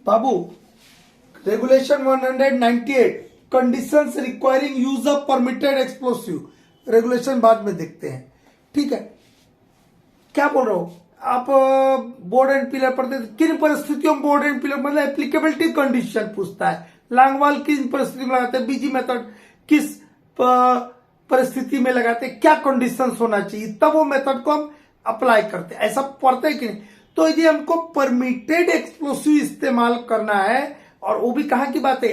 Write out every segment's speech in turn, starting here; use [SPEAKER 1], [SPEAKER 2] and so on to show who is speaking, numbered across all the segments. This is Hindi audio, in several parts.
[SPEAKER 1] Babu regulation 198 conditions requiring use of permitted explosive regulation बाद में देखते हैं। ठीक है, क्या बोल रहा हूं, आप बोर्ड एंड पिलर पढ़ते किन परिस्थितियों में बोर्ड एंड पिलर मतलब एप्लीकेबिलिटी कंडीशन पूछता है। लॉन्गवॉल किन परिस्थिति में लगाते हैं, बीजी मेथड किस परिस्थिति में लगाते हैं, क्या कंडीशंस होना चाहिए, तब वो मेथड को हम अप्लाई करते हैं। ऐसा पढ़ते हैं कि नहीं। तो यदि हमको परमिटेड एक्सप्लोसिव इस्तेमाल करना है, और वो भी कहां की बात है,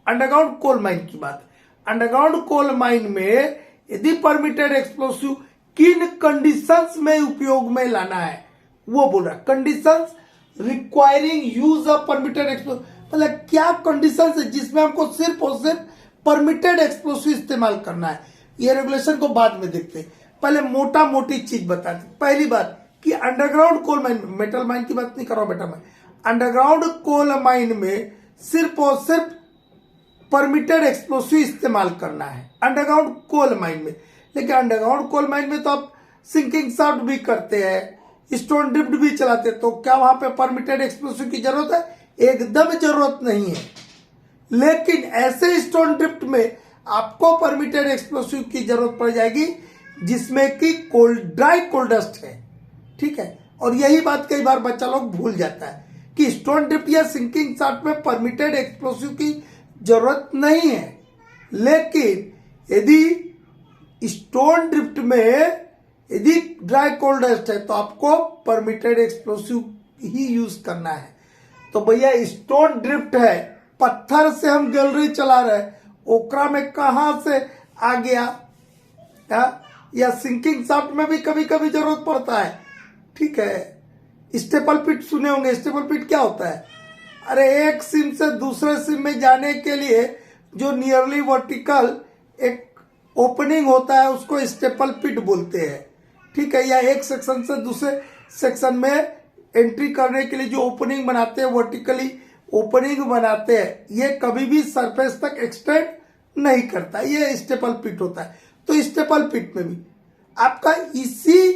[SPEAKER 1] अंडरग्राउंड कोल माइन की बात है। अंडरग्राउंड कोल माइन में यदि परमिटेड एक्सप्लोसिव किन कंडीशंस में उपयोग में लाना है वो बोल रहा है। Conditions requiring use of permitted explosive मतलब क्या कंडीशंस है जिसमें हमको सिर्फ और सिर्फ परमिटेड एक्सप्लोसिव इस्तेमाल करना है। ये रेगुलेशन को बाद में देखते हैं, पहले मोटा मोटी चीज बताते। पहली बात कि underground coal mine, metal mine की बात नहीं कर रहा हूं बेटा मैं, अंडरग्राउंड कोल माइन में सिर्फ और सिर्फ परमिटेड एक्सप्लोसिव इस्तेमाल करना है अंडरग्राउंड कोल माइन में। लेकिन अंडरग्राउंड कोल माइन में तो आप सिंकिंग शाफ्ट भी करते हैं, स्टोन ड्रिफ्ट भी चलाते हैं, तो क्या वहां पे परमिटेड एक्सप्लोसिव की जरूरत है? एकदम जरूरत नहीं है। लेकिन ऐसे स्टोन ड्रिफ्ट में आपको परमिटेड एक्सप्लोसिव की जरूरत पड़ जाएगी जिसमें कि ड्राई कोल डस्ट है। ठीक है, और यही बात कई बार बच्चा लोग भूल जाता है कि स्टोन ड्रिफ्ट या सिंकिंग शाफ्ट में परमिटेड एक्सप्लोसिव की जरूरत नहीं है। लेकिन यदि स्टोन ड्रिफ्ट में यदि ड्राई कोल डस्ट है तो आपको परमिटेड एक्सप्लोसिव ही यूज करना है। तो भैया स्टोन ड्रिफ्ट है, पत्थर से हम गैलरी चला रहे, ओकरा में कहां से आ गया, या सिंकिंग शाफ्ट में भी कभी कभी जरूरत पड़ता है। ठीक है, स्टेपल पिट सुने होंगे। स्टेपल पिट क्या होता है? अरे एक सिम से दूसरे सिम में जाने के लिए जो नियरली वर्टिकल एक ओपनिंग होता है उसको स्टेपल पिट बोलते हैं। ठीक है, या एक सेक्शन से दूसरे सेक्शन में एंट्री करने के लिए जो ओपनिंग बनाते हैं, वर्टिकली ओपनिंग बनाते हैं, ये कभी भी सरफेस तक एक्सटेंड नहीं करता, ये स्टेपल पिट होता है। तो स्टेपल पिट में भी आपका इसी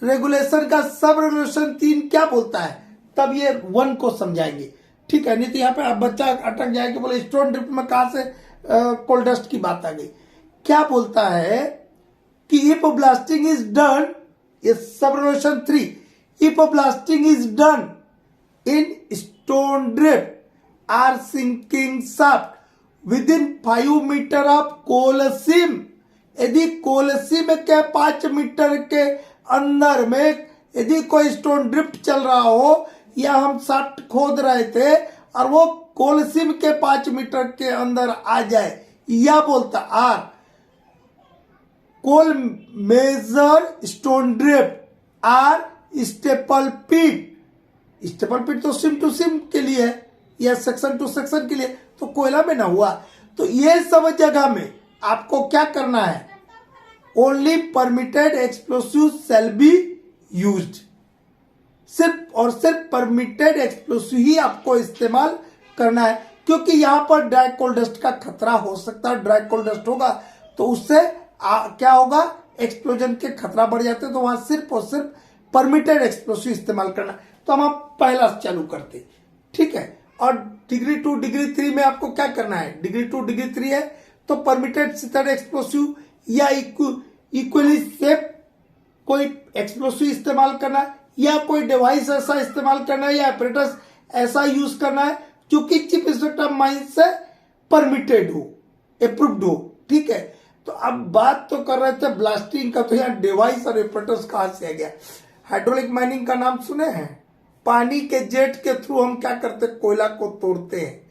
[SPEAKER 1] रेगुलेशन का सब रेगुलेशन 3 क्या बोलता है, तब ये 1 को समझाएंगे। ठीक है, नहीं तो यहाँ पे आप बच्चा अटक जाएगा, बोले स्टोन ड्रिफ्ट में कहां से कोल डस्ट की बात आ गई। क्या बोलता है कि इफ ब्लास्टिंग इज डन, ये सब regulation 3, if blasting is done in stone drift or sinking shaft within 5 metre of coal seam, यदि कोल सीम के 5 मीटर के अंदर में यदि कोई स्टोन ड्रिफ्ट चल रहा हो, या हम शाफ्ट खोद रहे थे और वो कोल सीम के 5 मीटर के अंदर आ जाए, या बोलता or coal measure stone drift or staple pit. Staple pit तो सिम टू सिम के लिए है या सेक्शन टू सेक्शन के लिए, तो कोयला में ना हुआ। तो ये सब जगह में आपको क्या करना है, only permitted explosive shall be used, सिर्फ और सिर्फ परमिटेड एक्सप्लोसिव ही आपको इस्तेमाल करना है। क्योंकि यहां पर ड्राई कोल डस्ट का खतरा हो सकता है, ड्राई कोल डस्ट होगा तो उससे क्या होगा, एक्सप्लोजन के खतरा बढ़ जाते हैं। तो वहां सिर्फ और सिर्फ परमिटेड एक्सप्लोसिव इस्तेमाल करना। तो हम पहला चालू करते, ठीक है। और डिग्री 2 डिग्री 3 में आपको क्या करना है, डिग्री 2 डिग्री 3 है तो परमिटेड सीथेड एक्सप्लोसिव या इक्वली सेफ कोई एक्सप्लोसिव इस्तेमाल करना है, या कोई डिवाइस ऐसा इस्तेमाल करना है, या ऑपरेटर्स ऐसा यूज करना है जो कि चीफ इंस्पेक्टर माइंस से परमिटेड हो, अप्रूव्ड हो। ठीक है, तो अब बात तो कर रहे थे ब्लास्टिंग का, तो यहाँ डिवाइस और ऑपरेटर्स कहां से आ गया। हाइड्रोलिक माइनिंग का नाम सुने हैं, पानी के जेट के थ्रू हम क्या करते, कोयला को तोड़ते हैं।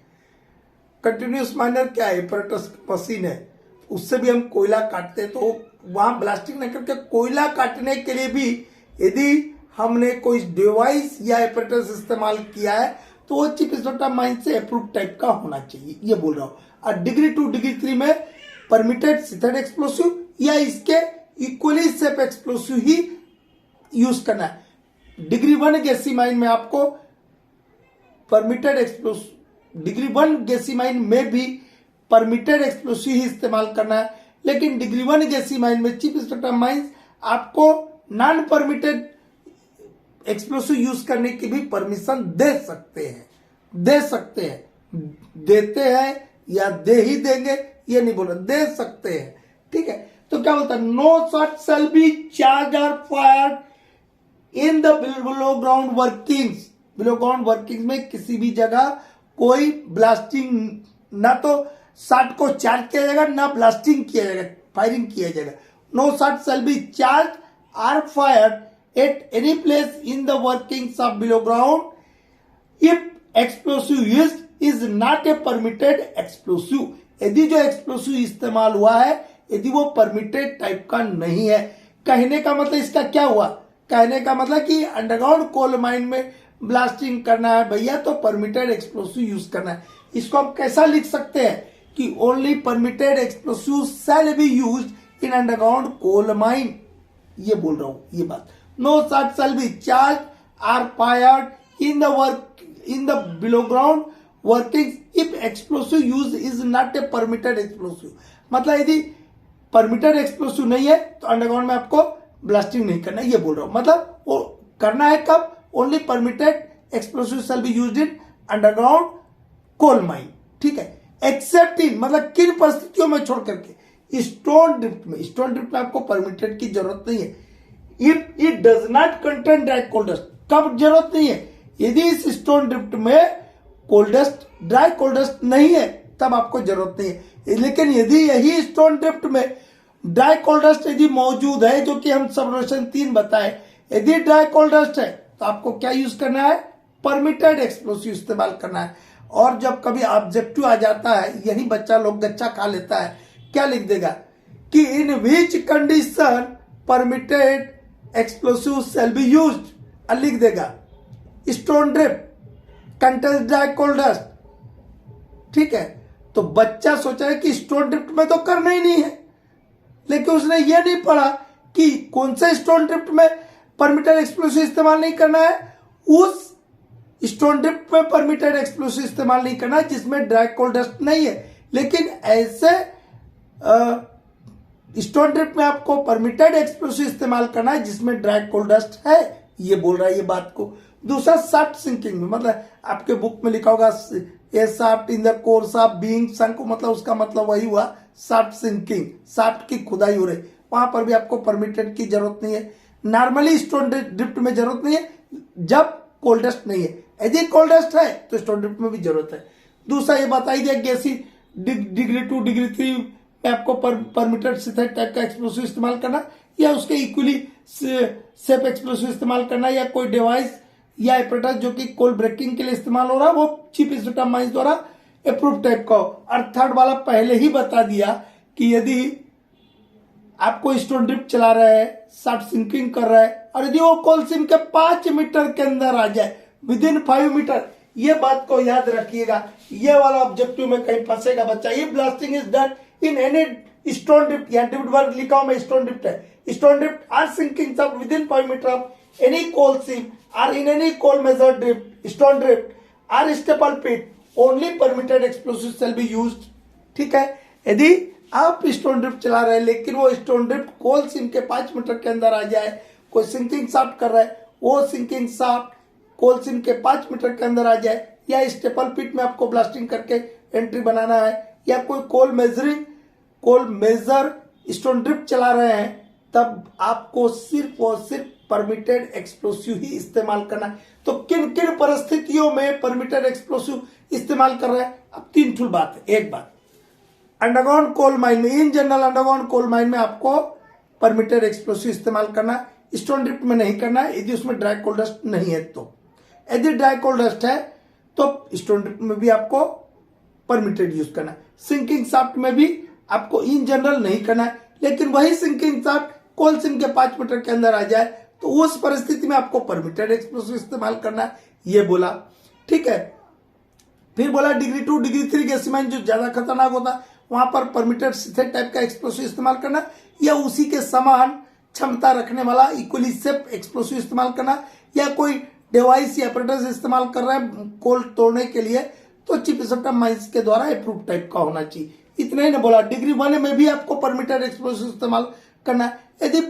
[SPEAKER 1] कंटिन्यूस माइनर क्या है, ऑपरेटर्स मशीन है, उससे भी हम कोयला काटते हैं। तो वहां ब्लास्टिंग नहीं करके कोयला काटने के लिए भी यदि हमने कोई डिवाइस या ऑपरेटर्स इस्तेमाल किया है तो वो चीफ इंस्पेक्टर माइन से अप्रूव टाइप का होना चाहिए, ये बोल रहा हूं। और डिग्री 2 डिग्री 3 में परमिटेड सीथेड एक्सप्लोसिव या इसके इक्वली सेफ एक्सप्लोसिव ही यूज करना है। डिग्री 1 गैसी माइन में आपको परमिटेड एक्सप्लोसिव, डिग्री 1 गैसी माइन में भी परमिटेड एक्सप्लोसिव ही इस्तेमाल करना है। लेकिन डिग्री 1 गैसी माइन में चीफ इंस्पेक्टर माइंस आपको नॉन परमिटेड एक्सप्लोसिव यूज करने की भी परमिशन दे सकते हैं। दे सकते हैं, देते हैं या दे ही देंगे ये नहीं बोल रहे, दे सकते हैं। ठीक है, तो क्या बोलता है, no shot shall be charge और fire in the below ground workings. Below ground workings में किसी भी जगह कोई ब्लास्टिंग, ना तो शॉट को चार्ज किया जाएगा ना ब्लास्टिंग किया जाएगा, फायरिंग किया जाएगा। No shot shall be charge और fire at any place in the workings of below ground if explosive used is not a permitted explosive. यदि जो एक्सप्लोसिव इस्तेमाल हुआ है यदि वो परमिटेड टाइप का नहीं है। कहने का मतलब इसका क्या हुआ, कहने का मतलब कि अंडरग्राउंड कोल माइन में ब्लास्टिंग करना है भैया तो परमिटेड एक्सप्लोसिव यूज करना है। इसको हम कैसा लिख सकते हैं कि only permitted explosive shall be used in underground coal mine, ये बोल रहा हूं ये बात। No shot shall be charge or fired in the below ground workings if explosive use is not a permitted explosive. मतलब यदि परमिटेड एक्सप्लोसिव नहीं है तो अंडरग्राउंड में आपको ब्लास्टिंग नहीं करना है, ये बोल रहा हूं। मतलब वो करना है कब, only permitted explosive shall be used in underground coal mine. ठीक है, एक्सेप्ट इन मतलब किन परिस्थितियों में छोड़ करके, स्टोन ड्रिफ्ट में। स्टोन ड्रिफ्ट में आपको परमिटेड की जरूरत नहीं है। If it does not contain dry coal dust, कब जरूरत नहीं है, यदि इस स्टोन ड्रिफ्ट में coal dust, dry coal dust नहीं है तब आपको जरूरत नहीं है। लेकिन यदि यही स्टोन ड्रिफ्ट में ड्राई कोल डस्ट यदि मौजूद है, जो कि हम सबरेशन 3 बताए, यदि ड्राई कोल डस्ट है तो आपको क्या यूज करना है, परमिटेड एक्सप्लोसिव इस्तेमाल करना है। और जब कभी ऑब्जेक्टिव आ जाता है, यही बच्चा लोग गच्चा खा लेता है, क्या लिख देगा कि in which condition permitted explosive shall be used, और लिख देगा stone drift contains dry coal dust. ठीक है, तो बच्चा सोचा है कि स्टोन ड्रिफ्ट में तो करना ही नहीं है, लेकिन उसने ये नहीं पढ़ा कि कौन से स्टोन ड्रिफ्ट में परमिटेड एक्सप्लोसिव इस्तेमाल नहीं करना है। उस स्टोन ड्रिफ्ट में परमिटेड एक्सप्लोसिव इस्तेमाल नहीं करना है जिसमें ड्राई कोल डस्ट नहीं है। लेकिन ऐसे स्टोन ड्रिफ्ट में आपको परमिटेड एक्सप्लोसिव इस्तेमाल करना है जिसमें ड्राई कोल डस्ट है, ये बोल रहा है ये बात को। दूसरा शाफ्ट सिंकिंग में, मतलब आपके बुक में लिखा होगा a shaft in the course of being sunk, मतलब उसका मतलब वही हुआ शाफ्ट सिंकिंग, शाफ्ट की खुदाई हो रही, वहां पर भी आपको परमिटेड की जरूरत नहीं है। नॉर्मली स्टोन ड्रिफ्ट में जरूरत नहीं है जब कोल डस्ट नहीं है, यदि कोल डस्ट है तो स्टोन ड्रिफ्ट में भी जरूरत है। दूसरा ये बताई दिया कि ऐसी डिग्री 2 डिग्री 3 में आपको परमिटेड सिंथेटिक टाइप का एक्सप्लोसिव इस्तेमाल करना या उसके इक्वली सेफ एक्सप्लोसिव इस्तेमाल करना, या कोई डिवाइस या एपरेटस जो कि कोल ब्रेकिंग के लिए इस्तेमाल हो रहा है वो चीफ इंस्टीट्यूट ऑफ माइंस द्वारा अप्रूव टाइप का हो। और थर्ड वाला पहले ही बता दिया कि यदि आपको स्टोन ड्रिफ्ट चला रहा है, शाफ्ट सिंकिंग कर रहा है, और यदि वो कोल सिम के 5 मीटर के अंदर आ जाए, विद इन 5 मीटर, ये बात को याद रखिएगा, ये वाला ऑब्जेक्टिव में कहीं फंसेगा बच्चा। ये blasting is done in any stone drift, या ड्रिफ्ट वर्ड लिखा हूं मैं, स्टोन ड्रिफ्ट है, stone drift or sinking shaft within 5 metre of any coal seam or in any coal measure drift, stone drift or staple pit, only permitted explosive shall be used. ठीक है, यदि आप स्टोन ड्रिफ्ट चला रहे हैं लेकिन वो स्टोन ड्रिफ्ट कोल सिम के 5 मीटर के अंदर आ जाए, कोई सिंकिंग शाफ्ट कर रहा है, वो सिंकिंग शाफ्ट कोल सिम के 5 मीटर के अंदर आ जाए, या स्टेपल पिट में आपको ब्लास्टिंग करके एंट्री बनाना है, या कोई कोल मेजर स्टोन ड्रिफ्ट चला रहे हैं, तब आपको सिर्फ और सिर्फ परमिटेड एक्सप्लोसिव ही इस्तेमाल करना है। तो किन किन परिस्थितियों में परमिटेड एक्सप्लोसिव इस्तेमाल कर रहे हैं, अब 3 ठुल बात है। एक बात, अंडरग्राउंड कोल माइन में, in general underground coal mine में आपको परमिटेड एक्सप्लोसिव इस्तेमाल करना है, स्टोन ड्रिफ्ट में नहीं करना है यदि उसमें ड्राई कोल डस्ट नहीं है। तो यदि ड्राई कोल डस्ट है तो स्टोन ड्रिफ्ट में भी आपको परमिटेड यूज करना है। सिंकिंग शाफ्ट में भी आपको इन जनरल नहीं करना है, लेकिन वही सिंकिंग शाफ्ट कोल सिम के 5 मीटर के अंदर आ जाए तो उस परिस्थिति में आपको परमिटेड एक्सप्लोसिव इस्तेमाल करना है, ये बोला। ठीक है, फिर बोला डिग्री 2 डिग्री 3 गैस माइन जो ज्यादा खतरनाक होता है वहां पर परमिटेड सिंथेटिक टाइप का एक्सप्लोसिव इस्तेमाल करना, या उसी के समान क्षमता रखने वाला इक्वली सेफ एक्सप्लोसिव इस्तेमाल करना, या कोई डिवाइस या एपरेटस इस्तेमाल कर रहे हैं कोल तोड़ने के लिए तो चीफ इंस्पेक्टर माइंस के द्वारा अप्रूव टाइप का होना चाहिए। इतना ही ना बोला, डिग्री 1 में भी आपको परमिटेड एक्सप्लोसिव इस्तेमाल करना है। यदि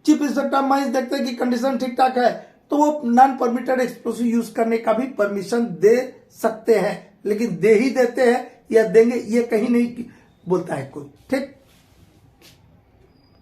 [SPEAKER 1] चीफ इंस्पेक्टर माइंस देखते हैं कि कंडीशन ठीक ठाक है तो वो नॉन परमिटेड एक्सप्लोसिव यूज करने का भी परमिशन दे सकते हैं, लेकिन दे ही देते हैं या देंगे ये कहीं नहीं बोलता है कोई। ठीक।